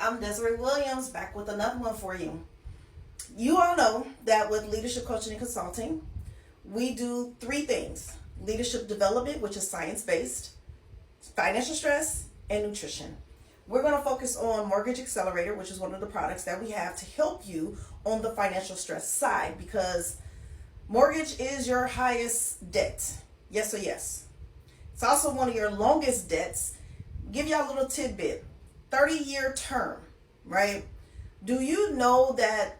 I'm Desiree Williams, back with another one for you. You all know that with Leadership Coaching and Consulting, we do three things: leadership development, which is science-based, financial stress, and nutrition. We're going to focus on Mortgage Accelerator, which is one of the products that we have to help you on the financial stress side, because mortgage is your highest debt. Yes or yes. It's also one of your longest debts. Give y'all a little tidbit. 30-year term, right? Do you know that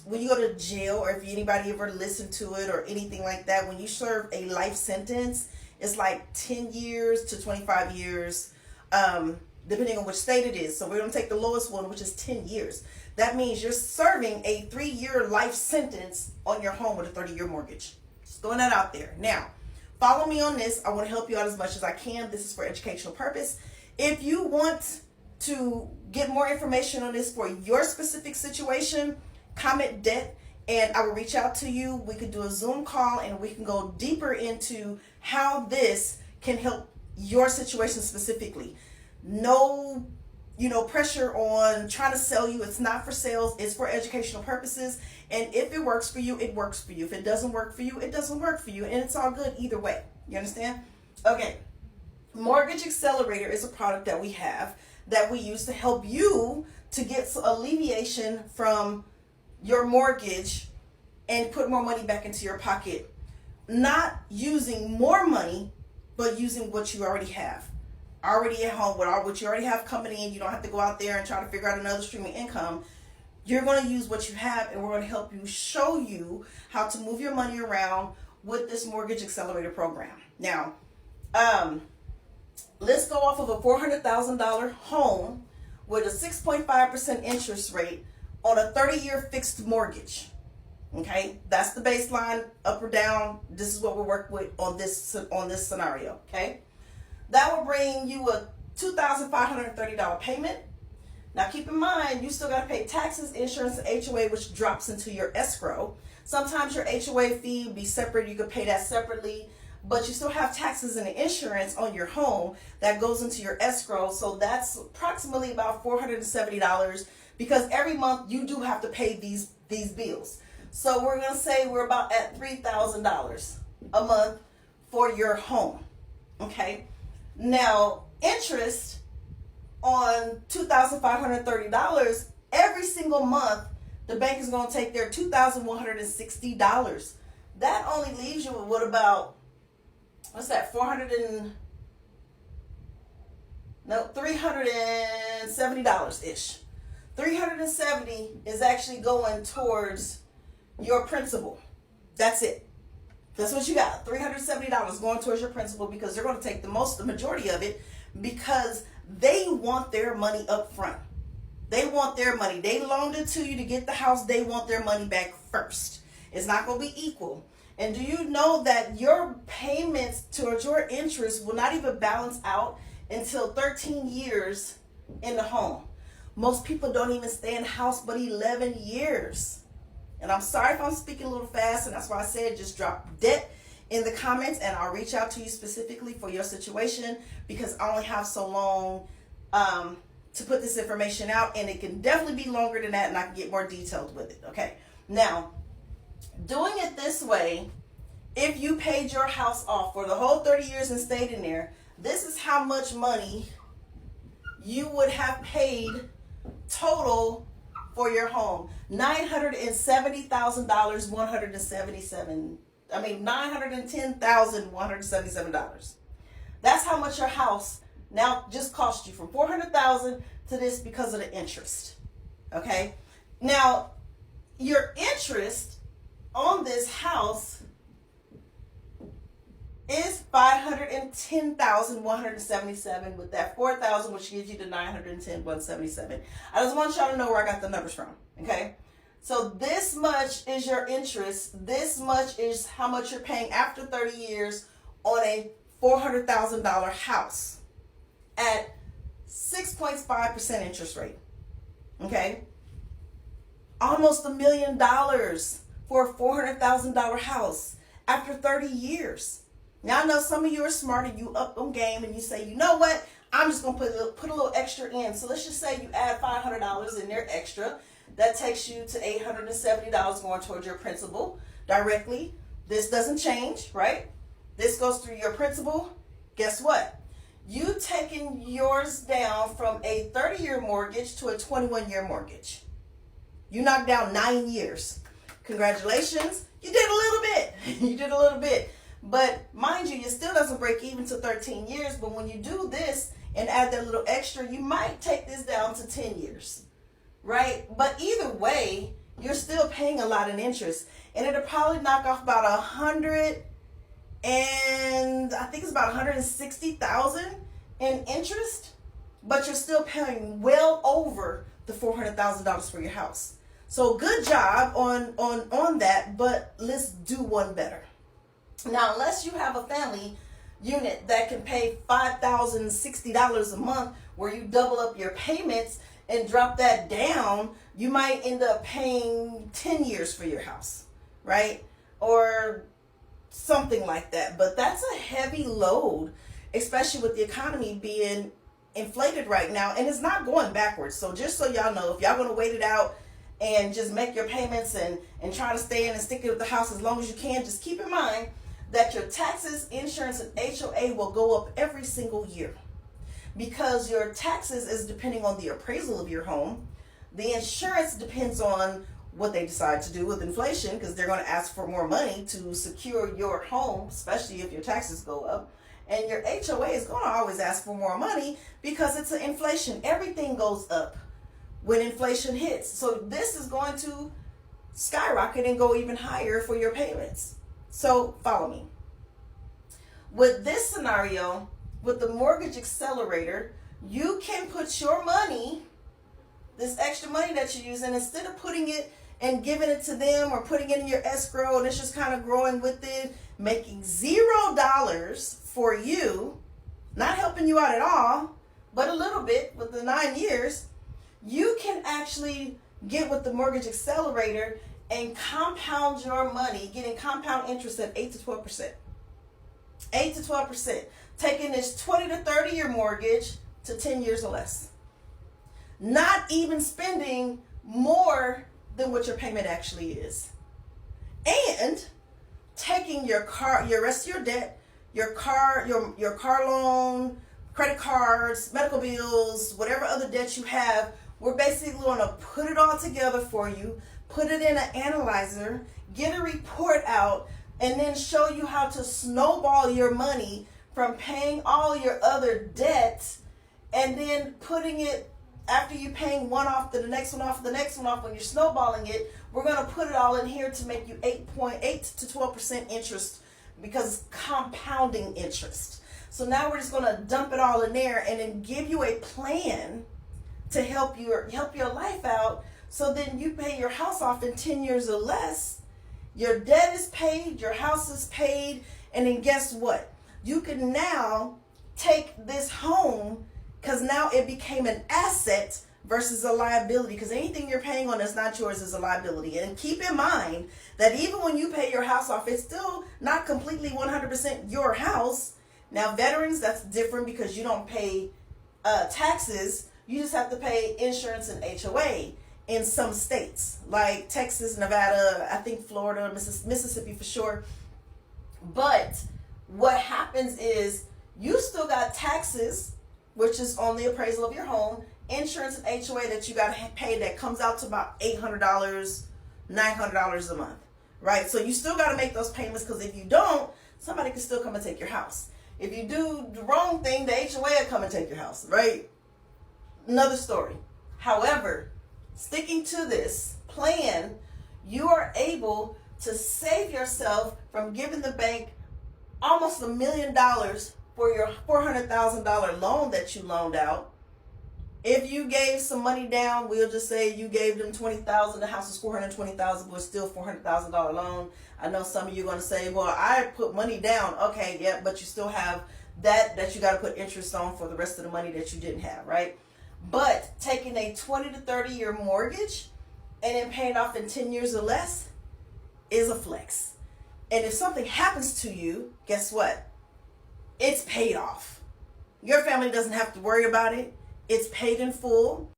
when you go to jail, or if anybody ever listened to it or anything like that, when you serve a life sentence, it's like 10 years to 25 years, depending on which state it is. So we're going to take the lowest one, which is 10 years. That means you're serving a 3-year life sentence on your home with a 30-year mortgage. Just throwing that out there. Now, follow me on this. I want to help you out as much as I can. This is for educational purpose. If you want to get more information on this for your specific situation, comment debt and I will reach out to you. We could do a Zoom call and we can go deeper into how this can help your situation specifically. No, pressure on trying to sell you. It's not for sales. It's for educational purposes. And if it works for you, it works for you. If it doesn't work for you, it doesn't work for you. And it's all good either way. You understand? Okay. Mortgage Accelerator is a product that we have that we use to help you to get alleviation from your mortgage and put more money back into your pocket. Not using more money, but using what you already have. Already at home, with what you already have coming in. You don't have to go out there and try to figure out another stream of income. You're going to use what you have, and we're going to help you, show you how to move your money around with this Mortgage Accelerator program. Now, let's go off of a $400,000 home with a 6.5% interest rate on a 30-year fixed mortgage. Okay, that's the baseline, up or down. This is what we'll work with on this scenario. Okay, that will bring you a $2,530 payment. Now keep in mind, you still got to pay taxes, insurance, and HOA, which drops into your escrow. Sometimes your HOA fee will be separate. You could pay that separately, but you still have taxes and insurance on your home that goes into your escrow. So that's approximately about $470, because every month you do have to pay these bills. So we're going to say we're about at $3,000 a month for your home. Okay. Now, interest on $2,530 every single month, the bank is going to take their $2,160. That only leaves you with about, $370-ish. $370 is actually going towards your principal. That's it. That's what you got. $370 going towards your principal, because they're going to take the majority of it, because they want their money up front. They want their money. They loaned it to you to get the house. They want their money back first. It's not going to be equal. And do you know that your payments towards your interest will not even balance out until 13 years in the home? Most people don't even stay in the house but 11 years. And I'm sorry if I'm speaking a little fast, and that's why I said just drop debt in the comments and I'll reach out to you specifically for your situation, because I only have so long to put this information out, and it can definitely be longer than that, and I can get more detailed with it. Okay. Now, doing it this way, if you paid your house off for the whole 30 years and stayed in there, this is how much money you would have paid total for your home. $910,177. That's how much your house now just cost you, from $400,000 to this, because of the interest. Okay. Now, your interest on this house is $510,177, with that $4,000, which gives you the $910,177. I just want y'all to know where I got the numbers from. Okay. So this much is your interest. This much is how much you're paying after 30 years on a $400,000 house at 6.5% interest rate. Okay. Almost $1 million for a $400,000 house after 30 years. Now, I know some of you are smart and you up on game and you say, you know what? I'm just gonna put a little extra in. So let's just say you add $500 in there extra. That takes you to $870 going towards your principal directly. This doesn't change, right? This goes through your principal. Guess what? You taking yours down from a 30-year mortgage to a 21-year mortgage. You knocked down 9 years. Congratulations. You did a little bit. You did a little bit. But mind you, it still doesn't break even to 13 years. But when you do this and add that little extra, you might take this down to 10 years. Right? But either way, you're still paying a lot in interest. And it'll probably knock off about 100 and I think it's about 160,000 in interest, but you're still paying well over the $400,000 for your house. So good job on that, but let's do one better. Now, unless you have a family unit that can pay $5,060 a month, where you double up your payments and drop that down, you might end up paying 10 years for your house, right? Or something like that. But that's a heavy load, especially with the economy being inflated right now, and it's not going backwards. So just so y'all know, if y'all going to wait it out and just make your payments and try to stay in and stick with the house as long as you can, just keep in mind that your taxes, insurance, and HOA will go up every single year, because your taxes is depending on the appraisal of your home. The insurance depends on what they decide to do with inflation, because they're going to ask for more money to secure your home, especially if your taxes go up. And your HOA is going to always ask for more money because it's an inflation. Everything goes up when inflation hits. So this is going to skyrocket and go even higher for your payments. So follow me. With this scenario, with the mortgage accelerator, you can put your money, this extra money that you're using, instead of putting it and giving it to them or putting it in your escrow and it's just kind of growing with it, making $0 for you, not helping you out at all, but a little bit with the 9 years, you can actually get with the mortgage accelerator and compound your money, getting compound interest at 8 to 12%. 8 to 12%. Taking this 20 to 30 year mortgage to 10 years or less. Not even spending more than what your payment actually is. And taking your rest of your debt, your car loan, credit cards, medical bills, whatever other debt you have, we're basically going to put it all together for you, put it in an analyzer, get a report out, and then show you how to snowball your money from paying all your other debts and then putting it, after you paying one off to the next one off, the next one off, when you're snowballing it, we're going to put it all in here to make you 8.8 to 12% interest, because it's compounding interest. So now we're just going to dump it all in there and then give you a plan to help your life out, so then you pay your house off in 10 years or less. Your debt is paid, your house is paid, and then guess what? You can now take this home, because now it became an asset versus a liability, because anything you're paying on that's not yours is a liability. And keep in mind that even when you pay your house off, it's still not completely 100% your house. Now, veterans, that's different because you don't pay taxes. You just have to pay insurance and HOA in some states, like Texas, Nevada, I think Florida, Mississippi for sure. But what happens is you still got taxes, which is on the appraisal of your home, insurance and HOA that you got to pay, that comes out to about $800, $900 a month, right? So you still got to make those payments, because if you don't, somebody can still come and take your house. If you do the wrong thing, the HOA will come and take your house, right? Another story. However, sticking to this plan, you are able to save yourself from giving the bank almost $1 million for your $400,000 loan that you loaned out. If you gave some money down, we'll just say you gave them $20,000, the house is $420,000, but it's still $400,000 loan. I know some of you are going to say, well, I put money down. Okay, yeah, but you still have that you got to put interest on for the rest of the money that you didn't have, right? But taking a 20 to 30 year mortgage and then paying off in 10 years or less is a flex. And if something happens to you, guess what? It's paid off. Your family doesn't have to worry about it. It's paid in full.